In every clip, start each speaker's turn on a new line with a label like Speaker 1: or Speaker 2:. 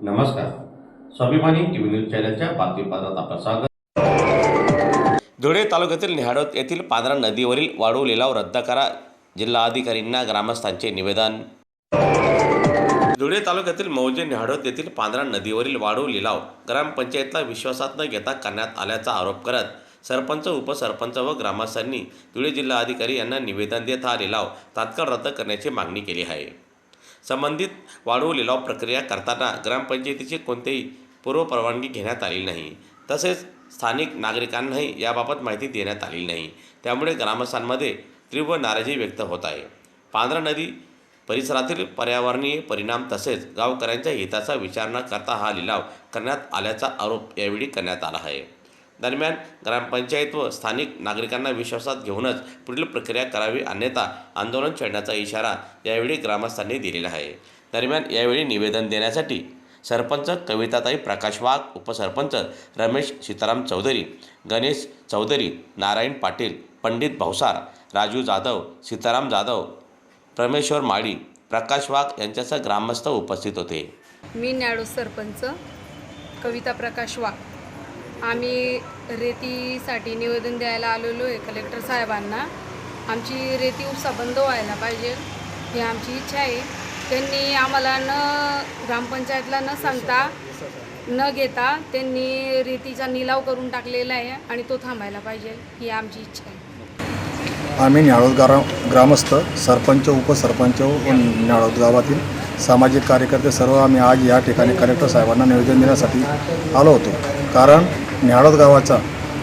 Speaker 1: नमस्कार, स्वाभिमानी TV news चॅनलच्या बातमीपत्रात आपलं स्वागत।
Speaker 2: धुळे तालुक्यातील निहाडोत येथील पांढरा नदीवरील वाळू लिलाव रद्द करा, जिल्हाधिकाऱ्यांना ग्रामस्थांचे निवेदन। धुळे तालुक्यातील मौजे निहाडोत येथील पांढरा नदीवरील वाळू लिलाव ग्रामपंचायतला विश्वासात न घेता करण्यात आल्याचा आरोप करत सरपंच, उपसरपंच व ग्रामस्थांनी धुळे जिल्हाधिकारी यांना निवेदन देत हा लिलाव तात्काळ रद्द करण्याची मागणी केली आहे। संबंधित वाळू लिलाव प्रक्रिया करताना ग्रामपंचायतीची कोणतीही पूर्वपरवानगी घेण्यात आली नाही, तसेच स्थानिक नागरिकांनाही याबाबत माहिती देण्यात आली नाही। त्यामुळे ग्रामस्थांमध्ये तीव्र नाराजी व्यक्त होत आहे। पांढरा नदी परिसरातील पर्यावरणीय परिणाम तसेच गावकऱ्यांच्या हिताचा विचार न करता हा लिलाव करण्यात आल्याचा आरोप यावेळी करण्यात आला आहे। दरम्यान ग्रामपंचायत व स्थानिक नागरिकांना विश्वासात घेऊनच पुढील प्रक्रिया करावी, अन्यथा आंदोलन छेडण्याचा इशारा यावेळी ग्रामस्थांनी दिलेला आहे। दरम्यान यावेळी निवेदन देण्यासाठी सरपंच कविताताई प्रकाश वाघ, उपसरपंच रमेश सीताराम चौधरी, गणेश चौधरी, नारायण पाटील, पंडित भाऊसार, राजू जाधव, सीताराम जाधव, परमेश्वर माळी, प्रकाश वाघ यांच्यासह ग्रामस्थ उपस्थित होते।
Speaker 3: मी न्याडो सरपंच कविता प्रकाश वाघ। आम्ही रेतीसाठी निवेदन द्यायला आलेलो आहे कलेक्टर साहेबांना। आमची रेती उपसा बंद व्हायला पाहिजे ही आमची इच्छा आहे। त्यांनी आम्हाला ग्रामपंचायतला न सांगता न घेता त्यांनी रेतीचा निलाव करून टाकलेला आहे आणि तो थांबायला पाहिजे ही आमची इच्छा आहे।
Speaker 4: आम्ही न्याडोद ग्रामस्थ, सरपंच, उपसरपंच व न्याडोद गावातील सामाजिक कार्यकर्ते सर्व आम्ही आज या ठिकाणी कलेक्टर साहेबांना निवेदन देण्यासाठी आलो होतो। कारण न्याडोद गावाचा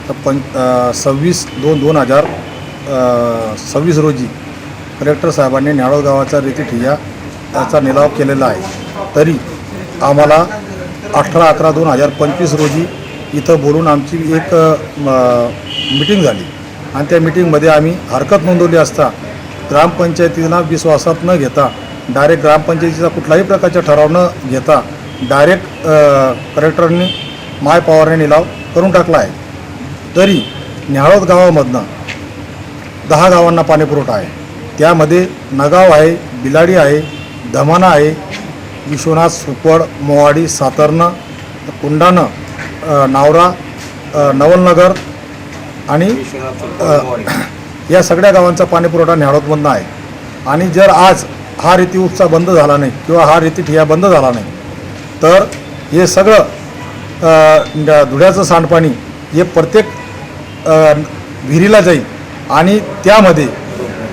Speaker 4: 26/2/2026 रोजी कलेक्टर साहेबांनी न्याडोद गावाचा रेती ठिय्याचा निलाव केलेला आहे। तरी आम्हाला 18/11/2025 रोजी इथं बोलून आमची एक मीटिंग झाली आणि त्या मीटिंगमध्ये आम्ही हरकत नोंदवली असता ग्रामपंचायतीला विश्वासात न घेता डायरेक्ट ग्रामपंचायतीचा कुठलाही प्रकारचा ठराव न घेता डायरेक्ट कलेक्टरांनी माय पॉवरने निलाव करून टाकला आहे। तरी न्याडोद गावामधनं 10 गावांना पाणीपुरवठा आहे। त्यामध्ये नगाव आहे, बिलाडी आहे, धमाना आहे, विश्वनाथ, सुपवड, मोवाडी, सातर्न, कुंडाणं, नावरा, नवलनगर आणि या सगळ्या गावांचा पाणीपुरवठा न्याडोदमधनं आहे। आणि जर आज हा रेती उपसा बंद झाला नाही किंवा हा रेती ठिय्या बंद झाला नाही तर हे सगळं धुळ्याचं सांडपाणी हे प्रत्येक विहिरीला जाईल आणि त्यामध्ये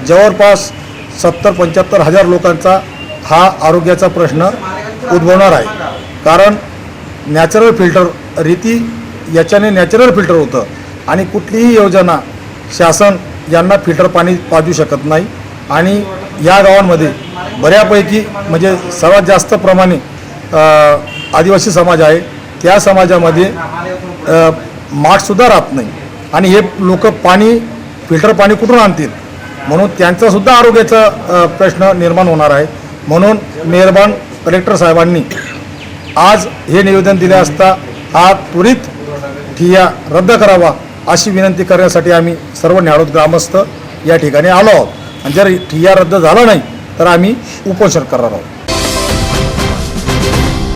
Speaker 4: जवळपास 70-75 हजार लोकांचा हा आरोग्याचा प्रश्न उद्भवणार आहे। कारण नॅचरल फिल्टर रेती याच्याने नॅचरल फिल्टर होतं आणि कुठलीही योजना शासन यांना फिल्टर पाणी पाजू शकत नाही। आणि या गावांमध्ये बऱ्यापैकी म्हणजे सर्वात जास्त प्रमाणे आदिवासी समाज आहे। त्या समाजामध्ये माठसुद्धा राहत नाही आणि हे लोक पाणी फिल्टर पाणी कुठून आणतील, म्हणून त्यांचासुद्धा आरोग्याचा प्रश्न निर्माण होणार आहे। म्हणून मेहरबान कलेक्टर साहेबांनी आज हे निवेदन दिले असता हा त्वरित ठिय्या रद्द करावा अशी विनंती करण्यासाठी आम्ही सर्व न्याडोद ग्रामस्थ या ठिकाणी आलो आहोत। आणि जर ठिय्या रद्द झाला नाही तर आम्ही उपोषण करणार आहोत।